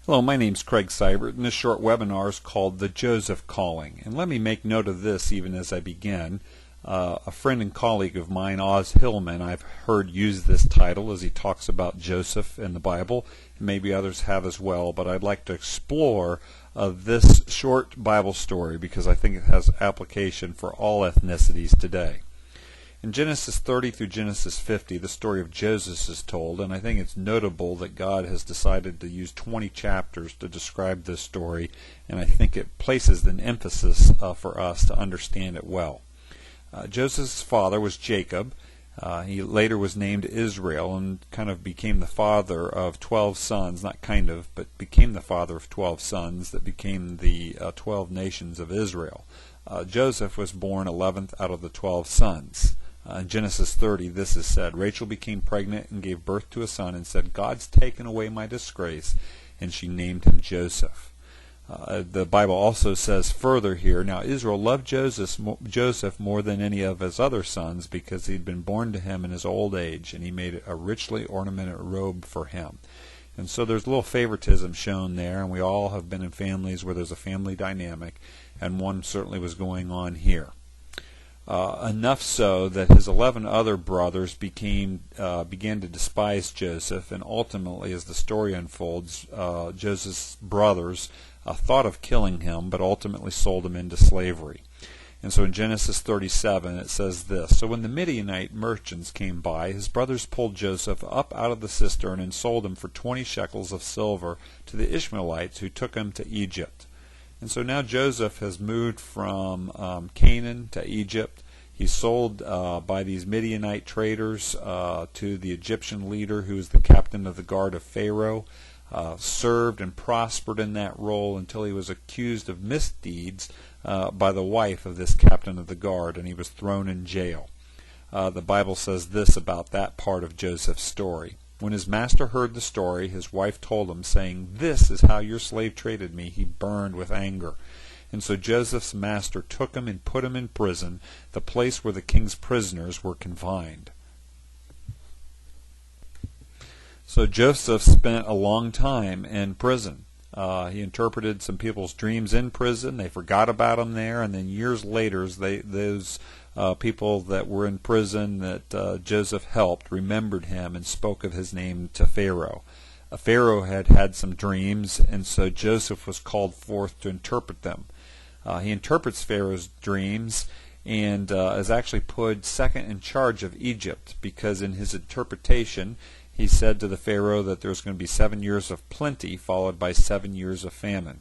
Hello, my name's Craig Seibert, and this short webinar is called The Joseph Calling. And let me make note of this even as I begin. A friend and colleague of mine, Oz Hillman, I've heard use this title as he talks about Joseph in the Bible, and maybe others have as well, but I'd like to explore this short Bible story because I think it has application for all ethnicities today. In Genesis 30 through Genesis 50, the story of Joseph is told, and I think it's notable that God has decided to use 20 chapters to describe this story, and I think it places an emphasis for us to understand it well. Joseph's father was Jacob. He later was named Israel and kind of became the father of 12 sons, not kind of, but became the father of 12 sons that became the 12 nations of Israel. Joseph was born 11th out of the 12 sons. In Genesis 30, this is said, Rachel became pregnant and gave birth to a son and said, God's taken away my disgrace, and she named him Joseph. The Bible also says further here, now Israel loved Joseph more than any of his other sons because he'd been born to him in his old age, and he made a richly ornamented robe for him. And so there's a little favoritism shown there, and we all have been in families where there's a family dynamic, and one certainly was going on here. Enough so that his 11 other brothers began to despise Joseph, and ultimately, as the story unfolds, Joseph's brothers thought of killing him, but ultimately sold him into slavery. And so in Genesis 37 it says this, So when the Midianite merchants came by, his brothers pulled Joseph up out of the cistern and sold him for 20 shekels of silver to the Ishmaelites, who took him to Egypt. And so now Joseph has moved from Canaan to Egypt. He's sold by these Midianite traders to the Egyptian leader, who is the captain of the guard of Pharaoh, served and prospered in that role until he was accused of misdeeds by the wife of this captain of the guard, and he was thrown in jail. The Bible says this about that part of Joseph's story. When his master heard the story, his wife told him, saying, This is how your slave treated me. He burned with anger. And so Joseph's master took him and put him in prison, the place where the king's prisoners were confined. So Joseph spent a long time in prison. He interpreted some people's dreams in prison. They forgot about him there, and then years later, those people that were in prison that Joseph helped remembered him and spoke of his name to Pharaoh. Pharaoh had had some dreams, and so Joseph was called forth to interpret them. He interprets Pharaoh's dreams and is actually put second in charge of Egypt, because in his interpretation he said to the Pharaoh that there was going to be 7 years of plenty followed by 7 years of famine.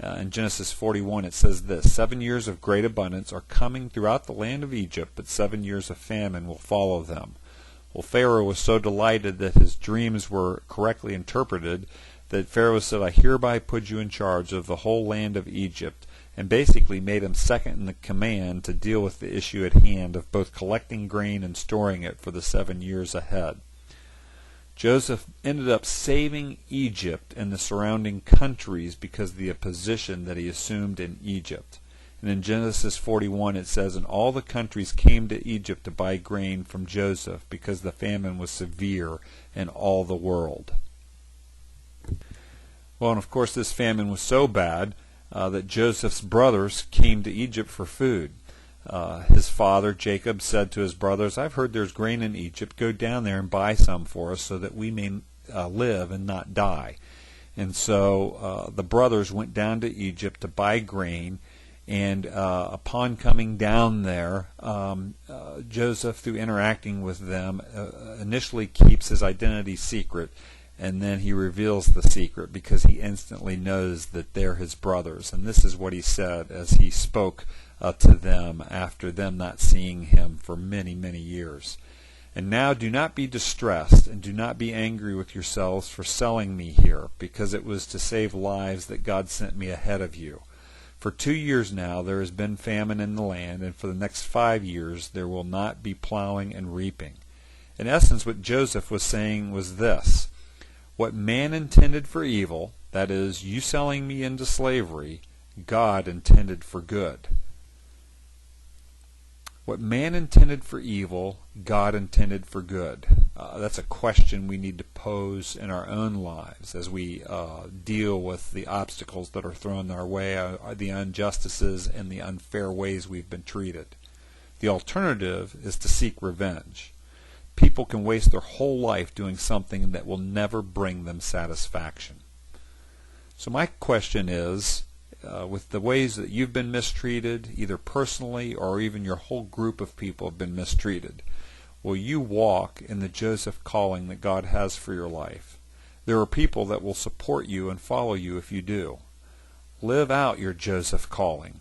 In Genesis 41 it says this, 7 years of great abundance are coming throughout the land of Egypt, but 7 years of famine will follow them. Well, Pharaoh was so delighted that his dreams were correctly interpreted that Pharaoh said, I hereby put you in charge of the whole land of Egypt, and basically made him second in the command to deal with the issue at hand of both collecting grain and storing it for the 7 years ahead. Joseph ended up saving Egypt and the surrounding countries because of the position that he assumed in Egypt. And in Genesis 41 it says, And all the countries came to Egypt to buy grain from Joseph because the famine was severe in all the world. Well, and of course this famine was so bad that Joseph's brothers came to Egypt for food. His father, Jacob, said to his brothers, I've heard there's grain in Egypt. Go down there and buy some for us so that we may live and not die. And so the brothers went down to Egypt to buy grain, and upon coming down there, Joseph, through interacting with them, initially keeps his identity secret, and then he reveals the secret because he instantly knows that they're his brothers. And this is what he said as he spoke to them after them not seeing him for many, many years. And now do not be distressed, and do not be angry with yourselves for selling me here, because it was to save lives that God sent me ahead of you. For 2 years now there has been famine in the land, and for the next 5 years there will not be plowing and reaping. In essence, what Joseph was saying was this: what man intended for evil, that is, you selling me into slavery, God intended for good. What man intended for evil, God intended for good. That's a question we need to pose in our own lives as we deal with the obstacles that are thrown our way, the injustices and the unfair ways we've been treated. The alternative is to seek revenge. People can waste their whole life doing something that will never bring them satisfaction. So my question is, with the ways that you've been mistreated, either personally or even your whole group of people have been mistreated, will you walk in the Joseph calling that God has for your life? There are people that will support you and follow you if you do. Live out your Joseph calling.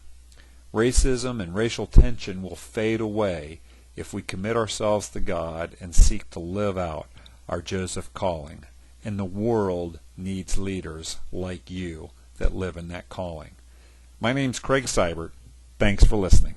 Racism and racial tension will fade away if we commit ourselves to God and seek to live out our Joseph calling. And the world needs leaders like you that live in that calling. My name's Craig Seibert. Thanks for listening.